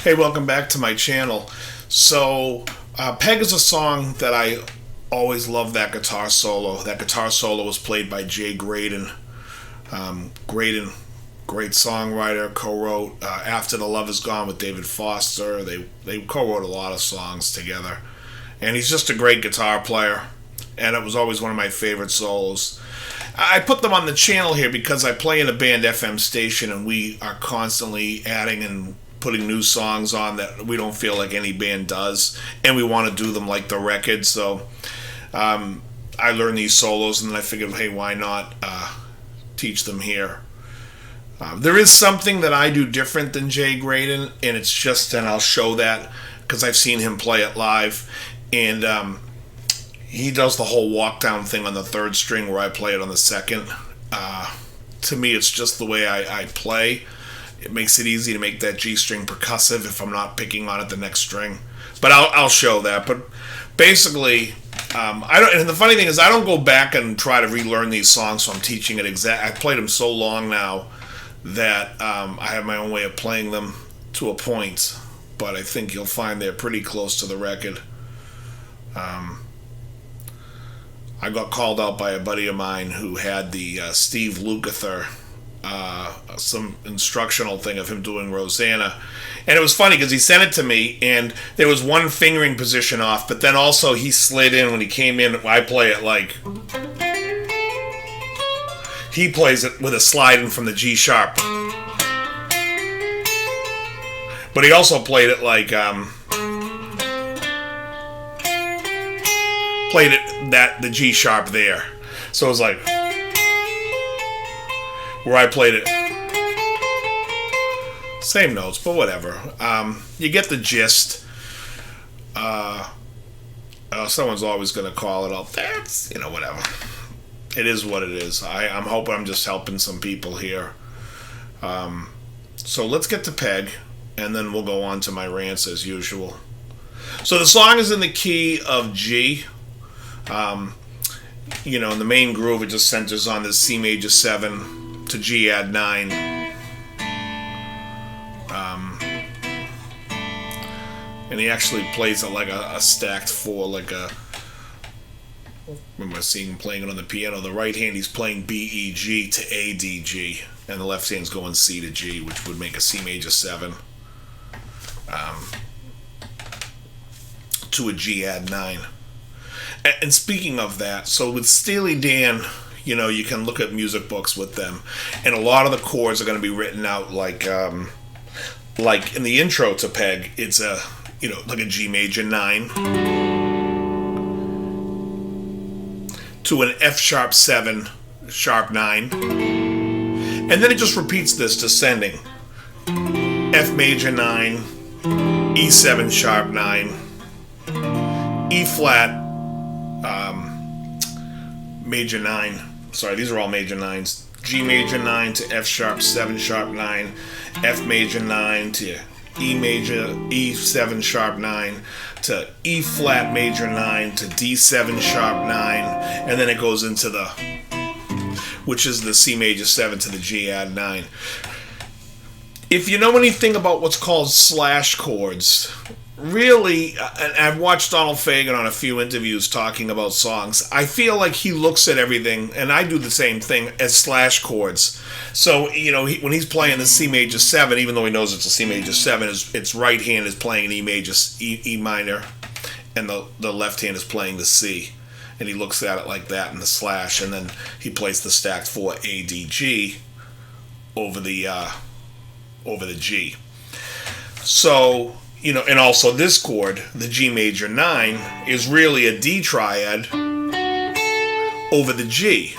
Hey, welcome back to my channel. So, Peg is a song that I always loved that guitar solo. That guitar solo was played by Jay Graydon. Graydon, great songwriter, co-wrote After the Love Is Gone with David Foster. They co-wrote a lot of songs together. And he's just a great guitar player. And it was always one of my favorite solos. I put them on the channel here because I play in a band FM station and we are constantly adding and putting new songs on that we don't feel like any band does, and we want to do them like the record. So I learned these solos and then I figured, hey, why not teach them here. There is something that I do different than Jay Graydon, and it's just, and I'll show that because I've seen him play it live, and he does the whole walk down thing on the third string where I play it on the second. To me, it's just the way I play. It makes it easy to make that G string percussive if I'm not picking on it the next string. But I'll show that. But basically, I don't. And the funny thing is, I don't go back and try to relearn these songs. So I'm teaching it exact. I've played them so long now that I have my own way of playing them to a point. But I think you'll find they're pretty close to the record. I got called out by a buddy of mine who had the Steve Lukather, some instructional thing of him doing Rosanna. And it was funny because he sent it to me and there was one fingering position off, but then also he slid in when he came in. I play it like he plays it with a slide in from the G sharp. But he also played it like played it that the G sharp there. So it was like where I played it. Same notes, but whatever. You get the gist. Someone's always going to call it up. That's, whatever. It is what it is. I'm hoping I'm just helping some people here. So let's get to Peg, and then we'll go on to my rants as usual. So the song is in the key of G. In the main groove, it just centers on this C major 7 to G add 9. And he actually plays it like a stacked 4, like a. I remember seeing him playing it on the piano. The right hand he's playing B, E, G to A, D, G, and the left hand's going C to G, which would make a C major 7 to a G add 9. And speaking of that, so with Steely Dan, you can look at music books with them, and a lot of the chords are going to be written out like in the intro to Peg, it's like a G major 9 to an F sharp 7 sharp 9, and then it just repeats this descending. F major 9, E7 sharp 9, E flat major 9. Sorry, these are all major 9s. G major 9 to F sharp 7 sharp 9, F major 9 to E major E7 sharp 9 to E flat major 9 to D7 sharp 9, and then it goes into which is the C major 7 to the G add 9. If you know anything about what's called slash chords, really, and I've watched Donald Fagen on a few interviews talking about songs, I feel like he looks at everything, and I do the same thing, as slash chords. So, when he's playing the C major 7, even though he knows it's a C major 7, its right hand is playing an E minor, and the left hand is playing the C. And he looks at it like that in the slash, and then he plays the stacked 4 A, D, G over the G. So, and also this chord, the G major 9, is really a D triad over the G.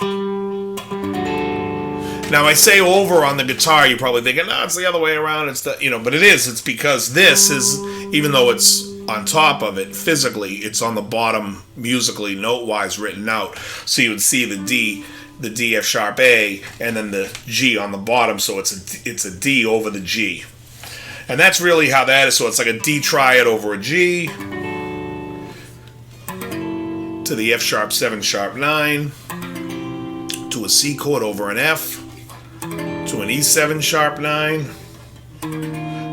Now, I say over on the guitar, you're probably thinking, no, it's the other way around. It's but it is. It's because this is, even though it's on top of it physically, it's on the bottom musically, note-wise written out. So you would see the D, F sharp A, and then the G on the bottom. So it's a D over the G. And that's really how that is. So it's like a D triad over a G to the F sharp 7 sharp 9 to a C chord over an F to an E7 sharp 9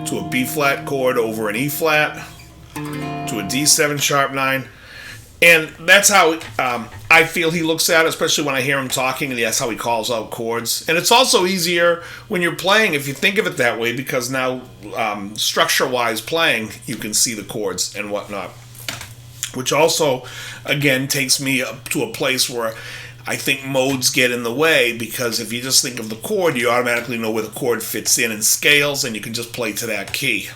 to a B flat chord over an E flat to a D7 sharp 9. And that's how I feel he looks at it, especially when I hear him talking, and that's how he calls out chords. And it's also easier when you're playing, if you think of it that way, because now structure-wise playing, you can see the chords and whatnot. Which also, again, takes me up to a place where I think modes get in the way, because if you just think of the chord, you automatically know where the chord fits in and scales, and you can just play to that key.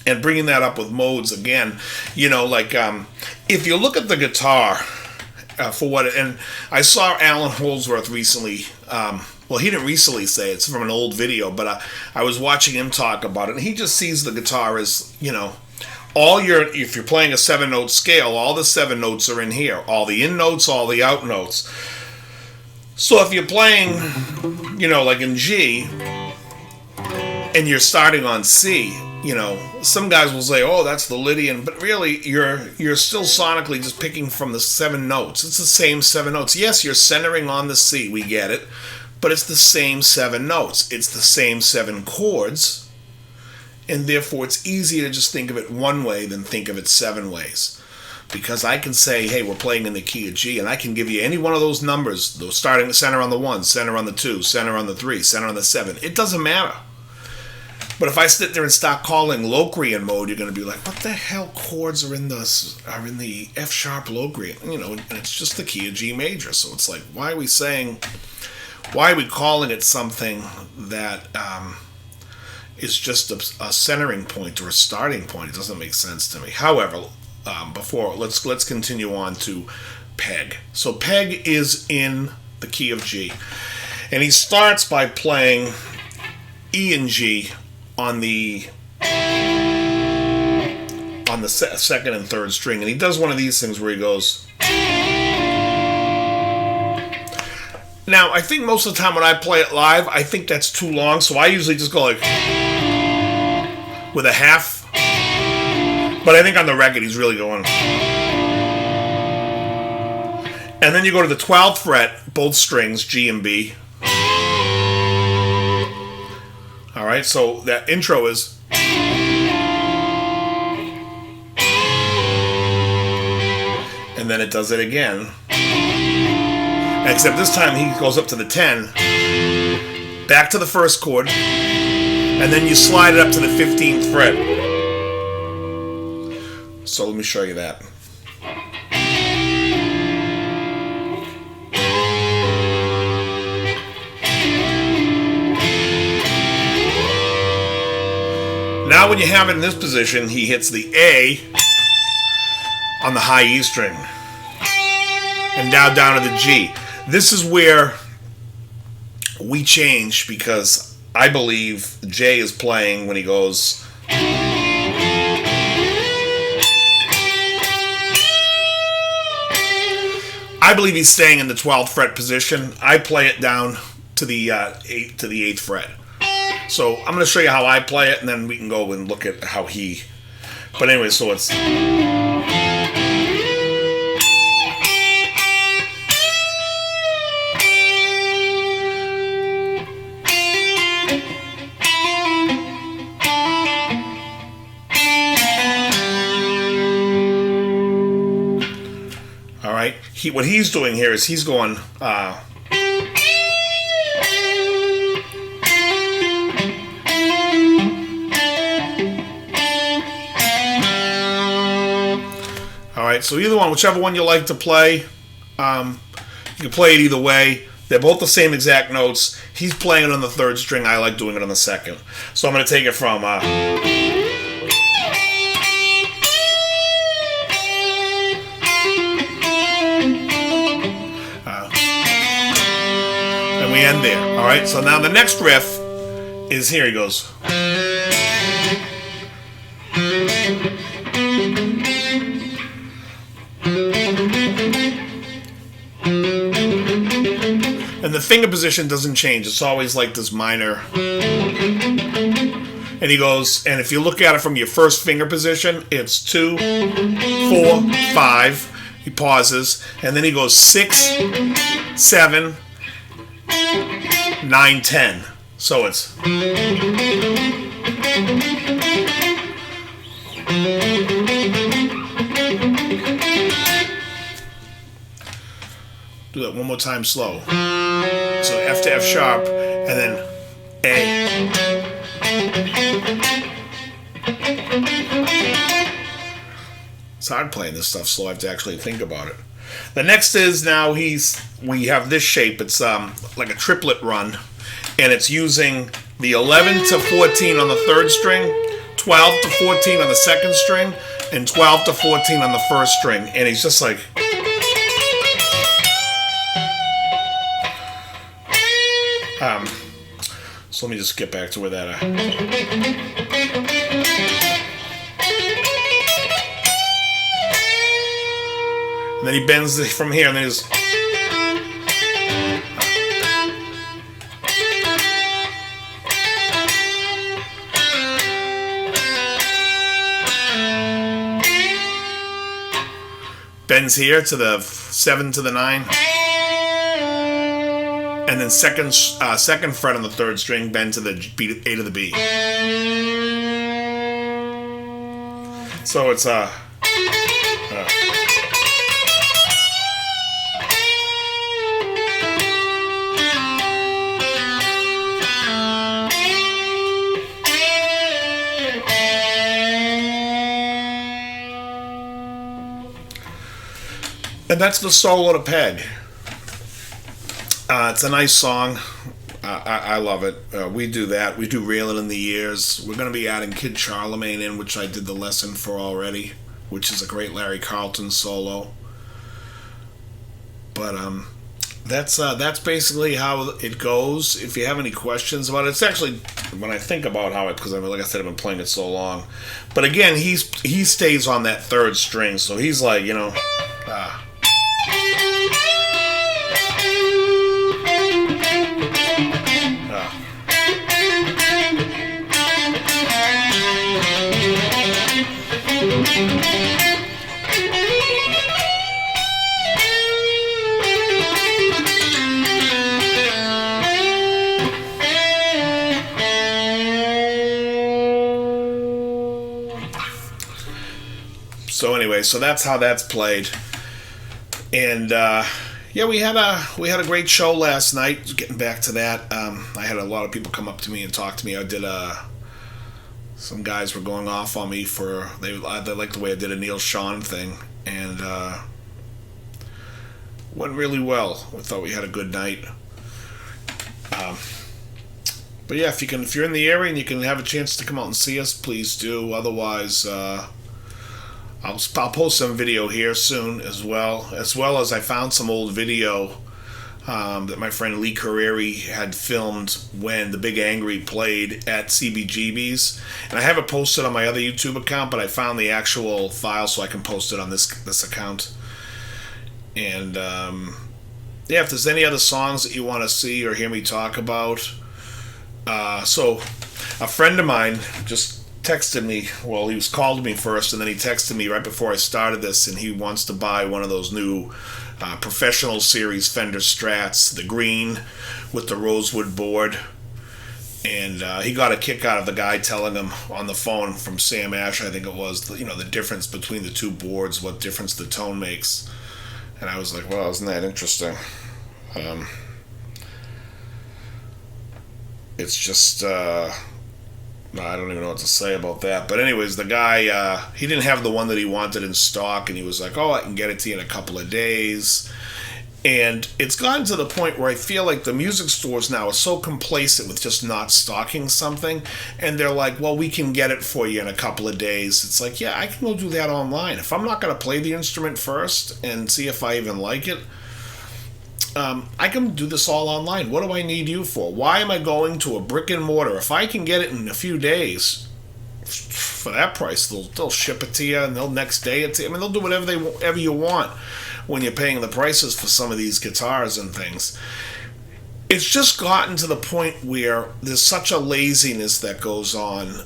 And bringing that up with modes again, like if you look at the guitar for what it, and I saw Alan Holdsworth recently. Well, he didn't recently say it, it's from an old video, but I was watching him talk about it, and he just sees the guitar as if you're playing a 7-note scale, all the 7 notes are in here, all the in notes, all the out notes. So if you're playing, like in G, and you're starting on C. Some guys will say, "Oh, that's the Lydian," but really, you're still sonically just picking from the 7 notes. It's the same 7 notes. Yes, you're centering on the C. We get it, but it's the same 7 notes. It's the same 7 chords, and therefore, it's easier to just think of it one way than think of it 7 ways. Because I can say, "Hey, we're playing in the key of G," and I can give you any one of those numbers, those starting center on the 1, center on the 2, center on the 3, center on the 7. It doesn't matter. But if I sit there and start calling Locrian mode, you're going to be like, "What the hell chords are in the F sharp Locrian?" And it's just the key of G major. So it's like, why are we calling it something that is just a centering point or a starting point? It doesn't make sense to me. However, let's continue on to Peg. So Peg is in the key of G, and he starts by playing E and G on the second and third string, and he does one of these things where he goes. Now, I think most of the time when I play it live, I think that's too long, so I usually just go like with a half. But I think on the record he's really going. And then you go to the 12th fret, both strings, G and B. All right, so that intro is. And then it does it again. Except this time he goes up to the 10, back to the first chord, and then you slide it up to the 15th fret. So let me show you that. Now when you have it in this position, he hits the A on the high E string. And now down to the G. This is where we change, because I believe Jay is playing when he goes. I believe he's staying in the 12th fret position. I play it down to the 8th fret. So I'm going to show you how I play it, and then we can go and look at how he. But anyway, so it's. All right. What he's doing here is he's going. So whichever one you like to play, you can play it either way. They're both the same exact notes. He's playing it on the 3rd string. I like doing it on the 2nd. So I'm going to take it from. And we end there. All right. So now the next riff is here. He goes. And the finger position doesn't change. It's always like this minor. And he goes, and if you look at it from your first finger position, it's 2, 4, 5. He pauses, and then he goes 6, 7, 9, 10. So it's. Do that one more time slow. So F to F sharp, and then A. It's hard playing this stuff slow. I have to actually think about it. The next is now we have this shape. It's like a triplet run, and it's using the 11 to 14 on the third string, 12 to 14 on the second string, and 12 to 14 on the first string. And he's just like. So let me just get back to where that. And then he bends from here, and then he's. Bends here to the 7 to the 9. And then second fret on the third string, bend to the A to the B. So it's and that's the solo to Peg. It's a nice song. I love it. We do that. We do Reelin' in the Years. We're going to be adding Kid Charlemagne in, which I did the lesson for already, which is a great Larry Carlton solo. But that's basically how it goes. If you have any questions about it, it's actually, when I think about how it, because like I said, I've been playing it so long. But again, he stays on that third string, so he's like, So anyway, so that's how that's played, and we had a great show last night. Getting back to that, I had a lot of people come up to me and talk to me. I did some guys were going off on me for they liked the way I did a Neil Sean thing, and went really well. I thought we had a good night. But yeah, if you're in the area and you can have a chance to come out and see us, please do. Otherwise, I'll post some video here soon as well as I found some old video that my friend Lee Carreri had filmed when the Big Angry played at CBGB's, and I have it posted on my other YouTube account, but I found the actual file so I can post it on this account. And if there's any other songs that you want to see or hear me talk about, so a friend of mine just texted me. Well, he called me first, and then he texted me right before I started this, and he wants to buy one of those new professional series Fender Strats, the green with the rosewood board. And he got a kick out of the guy telling him on the phone from Sam Ash, I think it was, the difference between the two boards, what difference the tone makes. And I was like, well, isn't that interesting? It's just I don't even know what to say about that. But anyways, the guy, he didn't have the one that he wanted in stock, and he was like, I can get it to you in a couple of days. And it's gotten to the point where I feel like the music stores now are so complacent with just not stocking something, and they're like, well, we can get it for you in a couple of days. It's like, yeah, I can go do that online. If I'm not going to play the instrument first and see if I even like it, I can do this all online. What do I need you for? Why am I going to a brick and mortar? If I can get it in a few days for that price, they'll ship it to you, and they'll next day it to you. I mean, they'll do whatever you want when you're paying the prices for some of these guitars and things. It's just gotten to the point where there's such a laziness that goes on.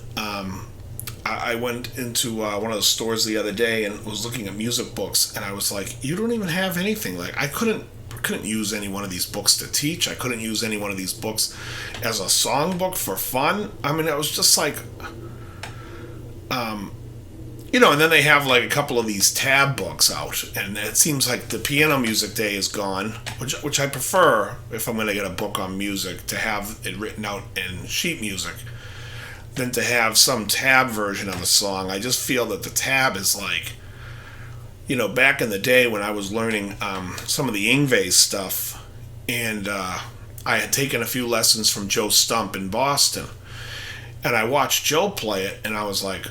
I went into one of the stores the other day and was looking at music books, and I was like, you don't even have anything. Like, I couldn't couldn't use any one of these books to teach. I couldn't use any one of these books as a songbook for fun. I mean, it was just like, and then they have like a couple of these tab books out, and it seems like the piano music day is gone, which I prefer if I'm going to get a book on music to have it written out in sheet music than to have some tab version of a song. I just feel that the tab is like, back in the day when I was learning some of the Ingve stuff, and I had taken a few lessons from Joe Stump in Boston, and I watched Joe play it, and I was like,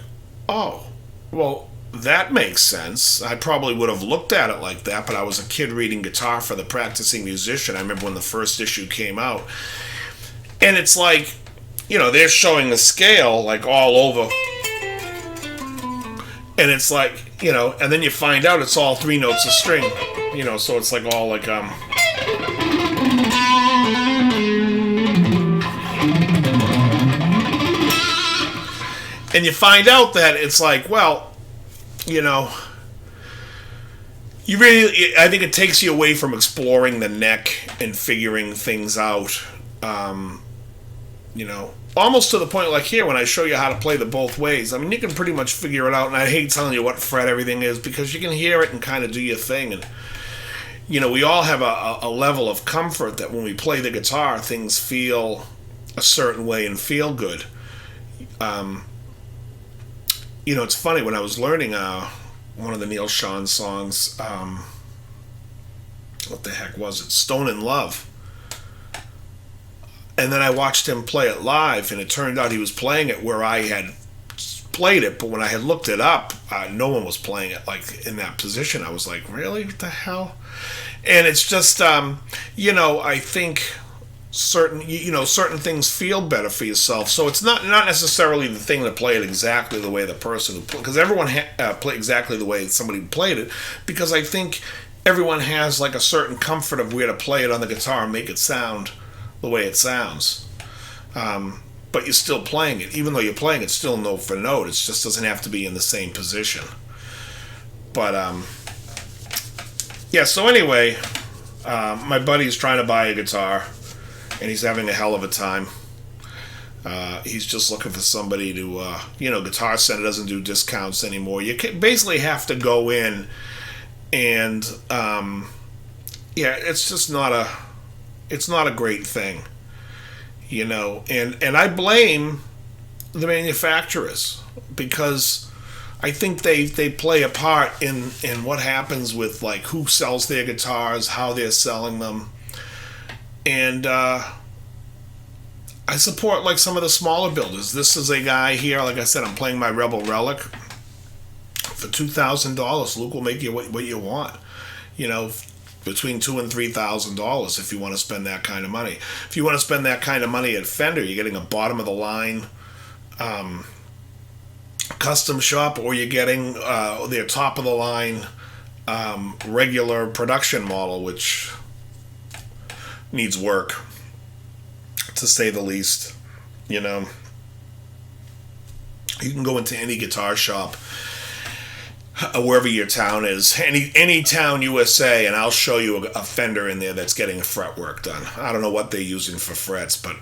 oh, well, that makes sense. I probably would have looked at it like that, but I was a kid reading guitar for the practicing musician. I remember when the first issue came out, and it's like, they're showing the scale like all over, and it's like, and then you find out it's all 3 notes a string, so it's like all like, and you find out that it's like, well, you really, I think it takes you away from exploring the neck and figuring things out, almost to the point like here when I show you how to play the both ways. I mean, you can pretty much figure it out, and I hate telling you what fret everything is because you can hear it and kind of do your thing. And, we all have a level of comfort that when we play the guitar, things feel a certain way and feel good. It's funny, when I was learning one of the Neil Schon songs, what the heck was it? Stone in Love. And then I watched him play it live, and it turned out he was playing it where I had played it, but when I had looked it up, no one was playing it like in that position. I was like, really? What the hell? And it's just, I think certain things feel better for yourself. So it's not necessarily the thing to play it exactly the way the person who because everyone play exactly the way somebody played it, because I think everyone has like a certain comfort of where to play it on the guitar and make it sound the way it sounds. But you're still playing it, even though you're playing it still note for note. It just doesn't have to be in the same position. But so anyway, my buddy's trying to buy a guitar, and he's having a hell of a time. He's just looking for somebody to, Guitar Center doesn't do discounts anymore. You basically have to go in, and it's just not a great thing, and I blame the manufacturers, because I think they play a part in what happens with like who sells their guitars, how they're selling them. And I support like some of the smaller builders. This is a guy here, like I said, I'm playing my Rebel Relic for $2,000. Luke will make you what you want. Between $2,000 and $3,000 if you want to spend that kind of money. If you want to spend that kind of money at Fender, you're getting a bottom of the line custom shop, or you're getting their top of the line regular production model, which needs work, to say the least. You can go into any guitar shop, wherever your town is, any town USA, and I'll show you a Fender in there that's getting fretwork done. I don't know what they're using for frets, but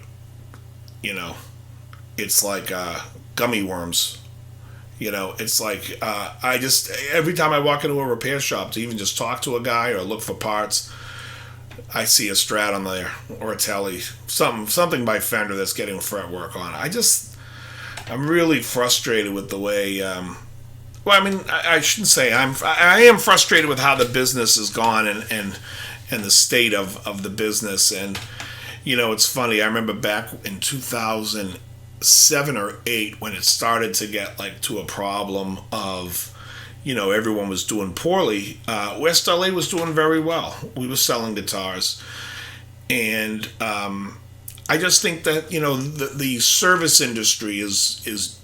it's like gummy worms. It's like I just, every time I walk into a repair shop to even just talk to a guy or look for parts, I see a Strat on there, or a Telly, something by Fender that's getting fretwork on it. I'm really frustrated with the way. I shouldn't say I am frustrated with how the business has gone and the state of the business. And it's funny. I remember back in 2007 or 8 when it started to get like to a problem of, everyone was doing poorly. West LA was doing very well. We were selling guitars, and I just think that the service industry is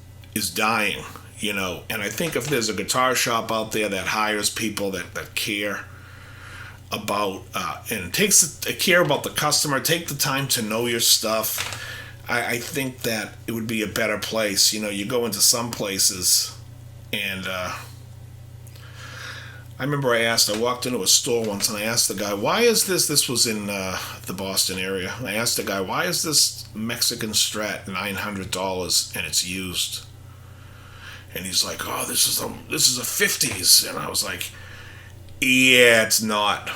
dying. And I think if there's a guitar shop out there that hires people that care about and takes care about the customer, take the time to know your stuff, I think that it would be a better place. You go into some places, and I remember I walked into a store once and I asked the guy, why is this was in the Boston area. I asked the guy, why is this Mexican Strat $900 and it's used? And he's like, oh, this is a 50s. And I was like, yeah, it's not.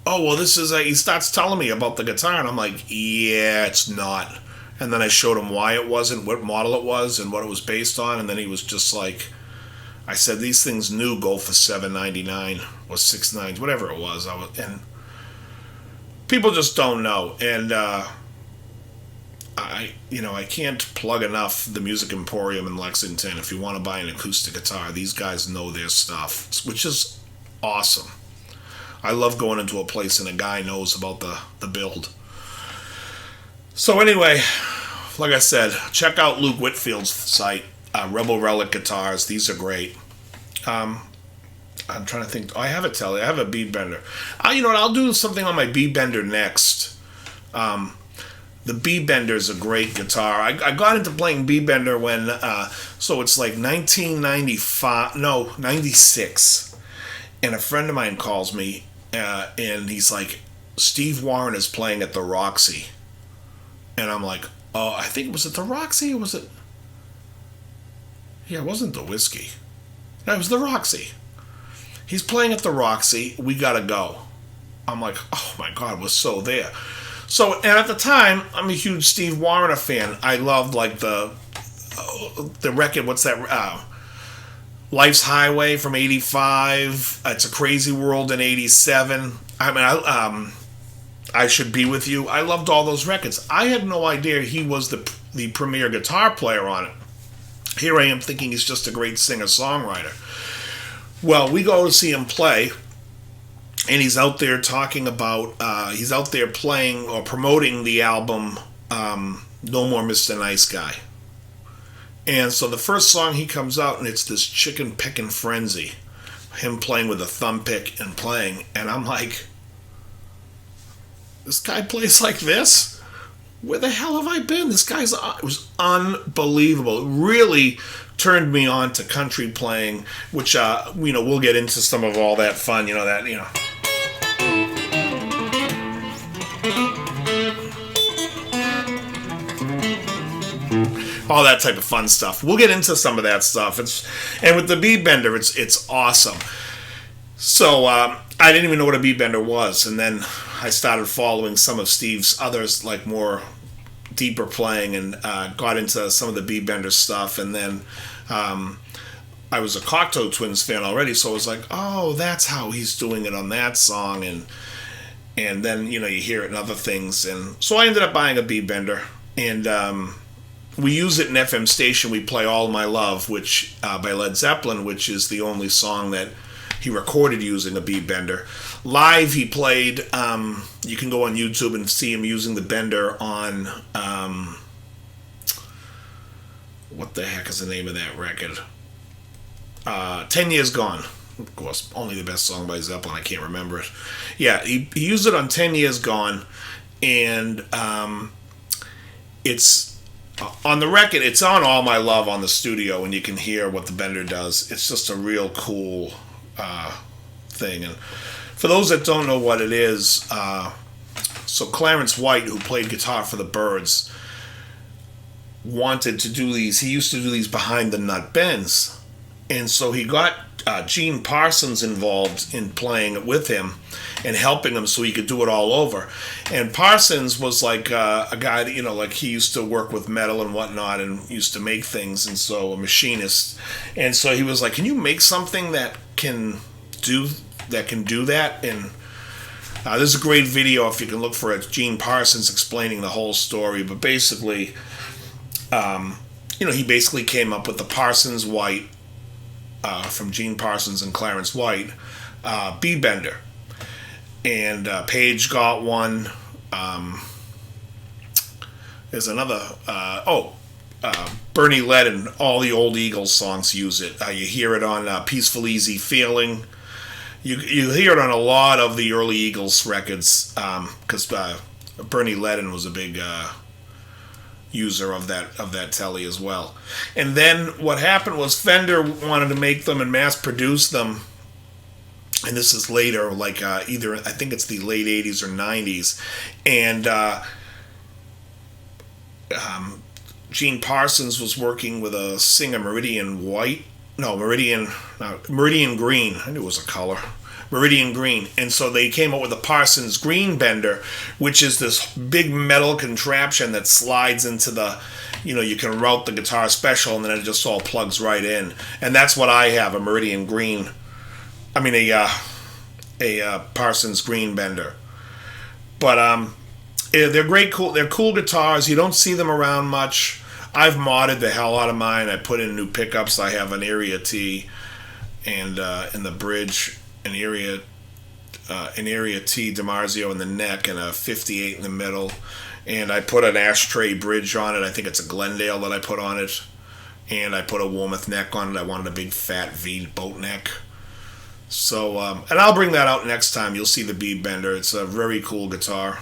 Oh, well, he starts telling me about the guitar and I'm like, yeah, it's not. And then I showed him why it wasn't, what model it was, and what it was based on, and then he was just like, I said, these things new go for $7.99 or $6.99, whatever it was. And people just don't know. And I can't plug enough the Music Emporium in Lexington. If you want to buy an acoustic guitar, these guys know their stuff, which is awesome. I love going into a place and a guy knows about the build. So anyway, like I said, check out Luke Whitfield's site. Rebel Relic guitars, these are great. I'm trying to think. I have a Telly. I have a bead bender. You know what? I'll do something on my bead bender next. The bead bender is a great guitar. I got into playing bead bender when, so it's like 96. And a friend of mine calls me, and he's like, Steve Warren is playing at the Roxy. And I'm like, oh, I think, was it the Roxy or was it? Yeah, it wasn't the Whiskey. No, it was the Roxy. He's playing at the Roxy. We gotta go. I'm like, oh my God, we're so there. So, and at the time, I'm a huge Steve Warren fan. I loved like the record. What's that? Life's Highway from '85. It's a Crazy World in '87. I mean, I Should Be With You. I loved all those records. I had no idea he was the premier guitar player on it. Here I am thinking he's just a great singer-songwriter. Well, we go to see him play, and he's out there talking about, he's out there playing or promoting the album No More Mr. Nice Guy. And so the first song he comes out, and it's this Chicken Pickin' Frenzy. Him playing with a thumb pick and playing. And I'm like, this guy plays like this? Where the hell have I been? This guy's, it was unbelievable. It really turned me on to country playing, which, we'll get into some of all that fun, all that type of fun stuff. We'll get into some of that stuff. And with the bead bender, it's awesome. So I didn't even know what a bead bender was, and then I started following some of Steve's others, like more deeper playing, and got into some of the bead bender stuff. And then I was a Cocteau Twins fan already, so I was like, oh, that's how he's doing it on that song. And then you hear it in other things, and so I ended up buying a bead bender, and we use it in FM station. We play All My Love, which by Led Zeppelin, which is the only song that he recorded using a bead bender. Live, he played, you can go on YouTube and see him using the bender on, what the heck is the name of that record? 10 Years Gone. Of course, only the best song by Zeppelin, I can't remember it. Yeah, he used it on 10 Years Gone, and it's on the record, it's on All My Love on the studio, and you can hear what the bender does. It's just a real cool thing. And for those that don't know what it is, so Clarence White, who played guitar for the Byrds, wanted to do these. He used to do these behind the nut bends, and so he got Gene Parsons involved in playing it with him and helping him so he could do it all over. And Parsons was like a guy that, like he used to work with metal and whatnot and used to make things, and so a machinist. And so he was like, can you make something that can do that? And there's a great video if you can look for it, Gene Parsons explaining the whole story. But basically, he basically came up with the Parsons White, from Gene Parsons and Clarence White, bead bender. And Page got one. There's another. Bernie Ledden, all the old Eagles songs use it. You hear it on Peaceful Easy Feeling. You hear it on a lot of the early Eagles records, because Bernie Ledden was a big user of that telly as well. And then what happened was Fender wanted to make them and mass produce them, and this is later, like either I think it's the late '80s or '90s, and Gene Parsons was working with a singer, Meridian Green. I knew it was a color. Meridian Green. And so they came up with the Parsons Green Bender, which is this big metal contraption that slides into the, you can route the guitar special and then it just all plugs right in. And that's what I have, a Meridian Green. I mean, a Parsons Green Bender. But they're great, cool. They're cool guitars. You don't see them around much. I've modded the hell out of mine. I put in new pickups. I have an Area T, and in the bridge, an Area T DiMarzio in the neck, and a 58 in the middle. And I put an ashtray bridge on it. I think it's a Glendale that I put on it. And I put a Wilmoth neck on it. I wanted a big fat V boat neck. So, and I'll bring that out next time. You'll see the Bead Bender. It's a very cool guitar.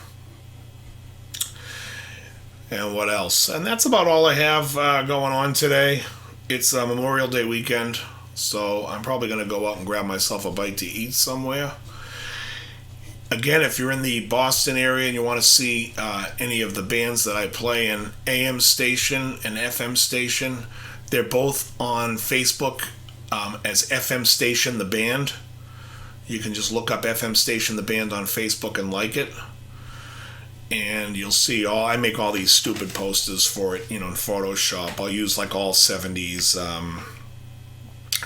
And what else? And that's about all I have going on today. It's Memorial Day weekend, so I'm probably going to go out and grab myself a bite to eat somewhere. Again, if you're in the Boston area and you want to see any of the bands that I play in, AM station and FM station, they're both on Facebook as FM Station The Band. You can just look up FM Station The Band on Facebook and like it. And you'll see I make all these stupid posters for it, in Photoshop. I'll use like all 70s,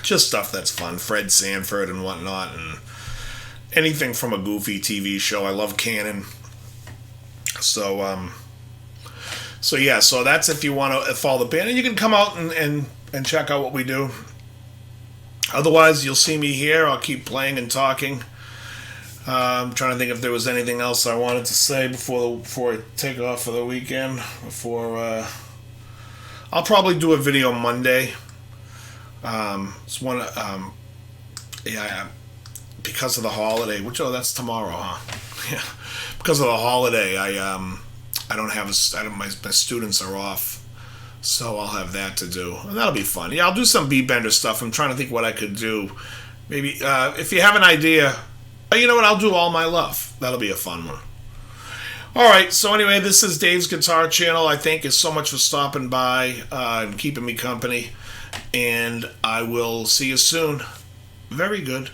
just stuff that's fun. Fred Sanford and whatnot, and anything from a goofy TV show. I love Canon. So that's if you want to follow the band. And you can come out and check out what we do. Otherwise, you'll see me here. I'll keep playing and talking. I'm trying to think if there was anything else I wanted to say before I take off for the weekend. I'll probably do a video Monday. It's one. Because of the holiday. That's tomorrow, huh? Yeah. Because of the holiday, my students are off, so I'll have that to do, and that'll be fun. Yeah, I'll do some Bead Bender stuff. I'm trying to think what I could do. Maybe if you have an idea. You know what? I'll do All My Love. That'll be a fun one. All right. So anyway, this is Dave's Guitar Channel. I thank you so much for stopping by and keeping me company. And I will see you soon. Very good.